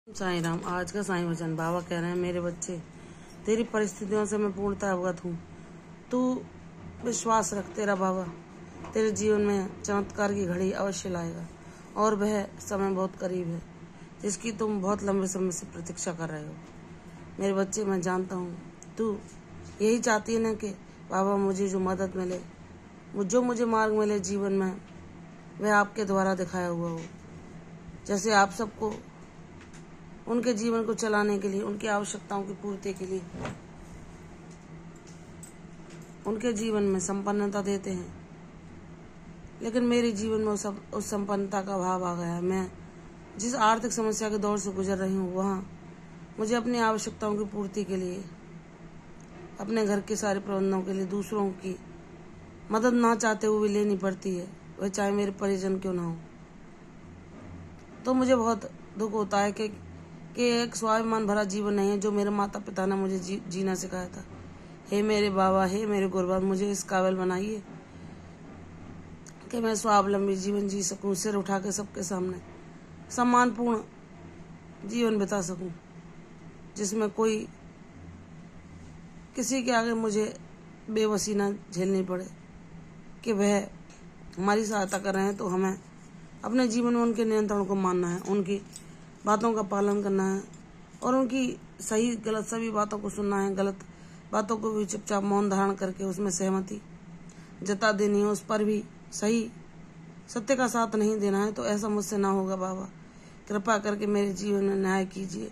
साईं राम। आज का साईं वचन। बाबा कह रहे हैं, मेरे बच्चे, तेरी परिस्थितियों से मैं पूर्णतः अवगत हूँ। तू विश्वास रख, तेरा बाबा तेरे जीवन में चमत्कार की घड़ी अवश्य लाएगा और वह समय बहुत करीब है जिसकी तुम बहुत लंबे समय से प्रतीक्षा कर रहे हो। मेरे बच्चे, मैं जानता हूँ तू यही चाहती है ना कि बाबा मुझे जो मदद मिले, जो मुझे मार्ग मिले जीवन में, वह आपके द्वारा दिखाया हुआ हो। जैसे आप सबको उनके जीवन को चलाने के लिए, उनकी आवश्यकताओं की पूर्ति के लिए उनके जीवन में संपन्नता देते हैं, लेकिन मेरे जीवन में उस संपन्नता का अभाव आ गया है। मैं जिस आर्थिक समस्या के दौर से गुजर रही हूँ, वहाँ मुझे अपनी आवश्यकताओं की पूर्ति के लिए, अपने घर के सारे प्रबंधों के लिए दूसरों की मदद ना चाहते हुए भी लेनी पड़ती है, वह चाहे मेरे परिजन क्यों ना हो। तो मुझे बहुत दुख होता है कि एक स्वाभिमान भरा जीवन नहीं है जो मेरे माता पिता ने मुझे जीना सिखाया था। हे मेरे बाबा, हे मेरे गुरुवर, मुझे इस काबिल बनाइए कि मैं स्वावलंबी जीवन जी सकूं, सिर उठा के सबके सामने सम्मानपूर्ण जीवन बिता सकूं, जिसमें कोई किसी के आगे मुझे बेबसी ना झेलनी पड़े कि वह हमारी सहायता कर रहे हैं तो हमें अपने जीवन में उनके नियंत्रण को मानना है, उनकी बातों का पालन करना है और उनकी सही गलत सभी बातों को सुनना है। गलत बातों को भी चुपचाप मौन धारण करके उसमें सहमति जता देनी है, उस पर भी सही सत्य का साथ नहीं देना है। तो ऐसा मुझसे ना होगा बाबा, कृपा करके मेरे जीवन में न्याय कीजिए।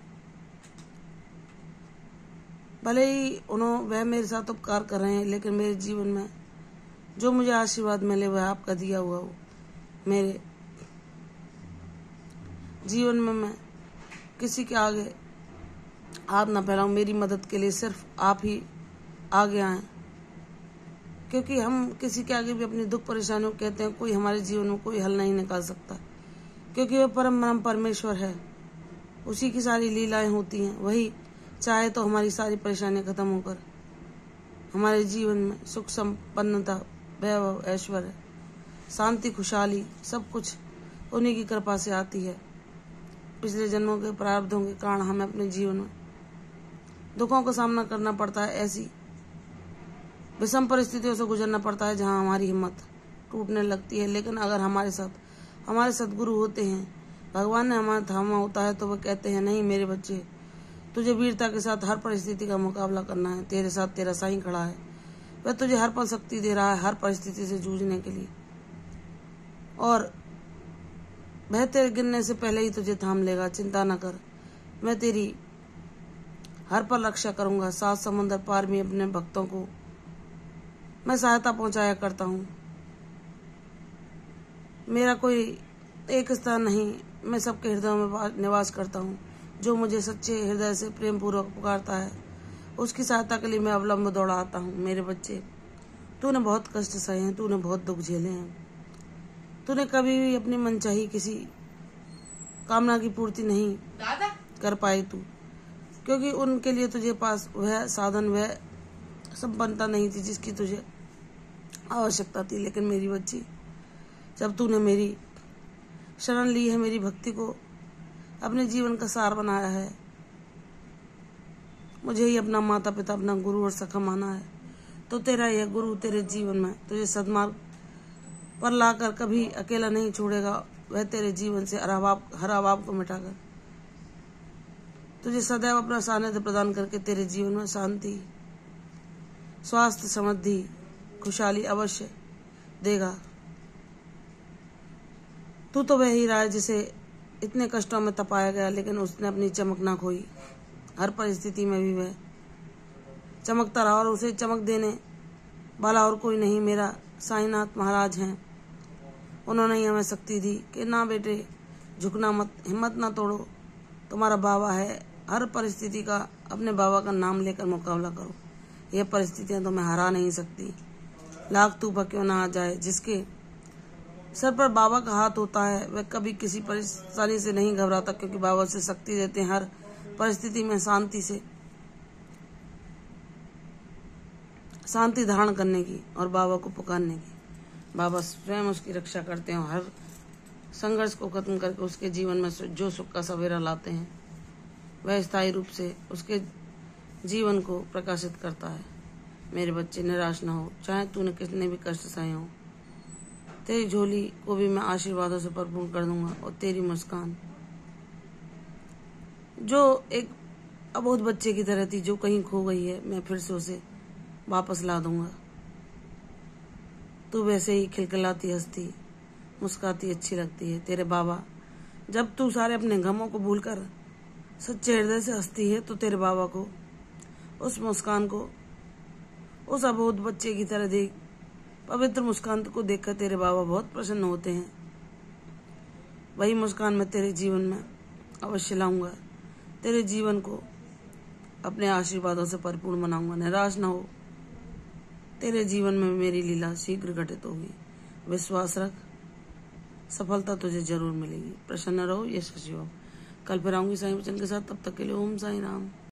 भले ही वह मेरे साथ उपकार कर रहे हैं, लेकिन मेरे जीवन में जो मुझे आशीर्वाद मिले वह आपका दिया हुआ हो। मेरे जीवन में मैं किसी के आगे हाथ न फैलाऊं, मेरी मदद के लिए सिर्फ आप ही आगे आएं, क्योंकि हम किसी के आगे भी अपनी दुख परेशानियों कहते हैं, कोई हमारे जीवन में कोई हल नहीं निकाल सकता, क्योंकि वह परम परमेश्वर है, उसी की सारी लीलाएं होती हैं। वही चाहे तो हमारी सारी परेशानियां खत्म होकर हमारे जीवन में सुख संपन्नता, वैभव, ऐश्वर्य, शांति, खुशहाली सब कुछ उन्हीं की कृपा से आती है। पिछले जन्मों के प्रारब्धों के कारण हमें अपने जीवन में दुखों का सामना करना पड़ता है, ऐसी विषम परिस्थितियों से गुजरना पड़ता है जहां हमारी हिम्मत टूटने लगती है। लेकिन अगर हमारे साथ हमारे सद्गुरु होते हैं, भगवान ने हमारा थामा होता है, तो वह कहते हैं, नहीं मेरे बच्चे, तुझे वीरता के साथ हर परिस्थिति का मुकाबला करना है। तेरे साथ तेरा साईं खड़ा है, वह तुझे हर पल शक्ति दे रहा है हर परिस्थिति से जूझने के लिए, और वह तेरे गिरने से पहले ही तुझे थाम लेगा। चिंता न कर, मैं तेरी हर पल रक्षा करूंगा। 7 समुद्र पार भी अपने भक्तों को मैं सहायता पहुंचाया करता हूँ। मेरा कोई एक स्थान नहीं, मैं सबके हृदयों में निवास करता हूँ। जो मुझे सच्चे हृदय से प्रेम पूर्वक पुकारता है, उसकी सहायता के लिए मैं अवलंब दौड़ा आता हूँ। मेरे बच्चे, तूने बहुत कष्ट सहे हैं, तूने बहुत दुख झेले हैं, तूने कभी भी अपनी मनचाही किसी कामना की पूर्ति नहीं कर पाई तू, क्योंकि उनके लिए तुझे पास वह साधन, वह संपन्नता नहीं थी जिसकी तुझे आवश्यकता थी। लेकिन मेरी बच्ची, जब तूने मेरी शरण ली है, मेरी भक्ति को अपने जीवन का सार बनाया है, मुझे ही अपना माता पिता, अपना गुरु और सखा माना है, तो तेरा यह गुरु तेरे जीवन में तुझे सद्मार्ग पर लाकर कभी अकेला नहीं छोड़ेगा। वह तेरे जीवन से हर अभाव को मिटाकर तुझे सदैव अपना सानिध्य प्रदान करके तेरे जीवन में शांति, स्वास्थ्य, समृद्धि, खुशहाली अवश्य देगा। तू तो वह हीरा है जिसे इतने कष्टों में तपाया गया, लेकिन उसने अपनी चमक ना खोई। हर परिस्थिति में भी वह चमकता रहा, और उसे चमक देने वाला और कोई नहीं, मेरा साईनाथ महाराज हैं। उन्होंने ही हमें शक्ति दी कि ना बेटे, झुकना मत, हिम्मत ना तोड़ो, तुम्हारा बाबा है। हर परिस्थिति का अपने बाबा का नाम लेकर मुकाबला करो। यह परिस्थितियां तुम्हें हरा नहीं सकती, लाख तूफान क्यों ना आ जाए। जिसके सर पर बाबा का हाथ होता है, वह कभी किसी परेशानी से नहीं घबराता, क्योंकि बाबा उसे शक्ति देते हैं हर परिस्थिति में शांति धारण करने की और बाबा को पुकारने की। बाबा स्वयं उसकी रक्षा करते हैं, हर संघर्ष को खत्म करके उसके जीवन में जो सुख का सवेरा लाते हैं। वह स्थायी रूप से उसके जीवन को प्रकाशित करता है। मेरे बच्चे, निराश न हो, चाहे तूने कितने भी कष्ट सहे हो। तेरी झोली को भी मैं आशीर्वादों से भरपूर कर दूंगा और तेरी मुस्कान जो एक अबोध बच्चे की तरह थी, जो कहीं खो गई है, मैं फिर से उसे वापस ला दूंगा। तू वैसे ही खिलखिलाती, हंसती, मुस्काती अच्छी लगती है। तेरे बाबा, जब तू सारे अपने गमों को भूलकर सच्चे हृदय से हंसती है तो तेरे बाबा को उस मुस्कान को उस अबोध बच्चे की तरह देख। पवित्र मुस्कान को देखकर तेरे बाबा बहुत प्रसन्न होते हैं। वही मुस्कान मैं तेरे जीवन में अवश्य लाऊंगा। तेरे जीवन को अपने आशीर्वादों से परिपूर्ण बनाऊंगा। निराश न हो, तेरे जीवन में मेरी लीला शीघ्र घटित होगी। विश्वास रख, सफलता तुझे जरूर मिलेगी। प्रसन्न रहो, यश शिवम। कल फिर आऊंगी साईं वचन के साथ। तब तक के लिए ओम साईं राम।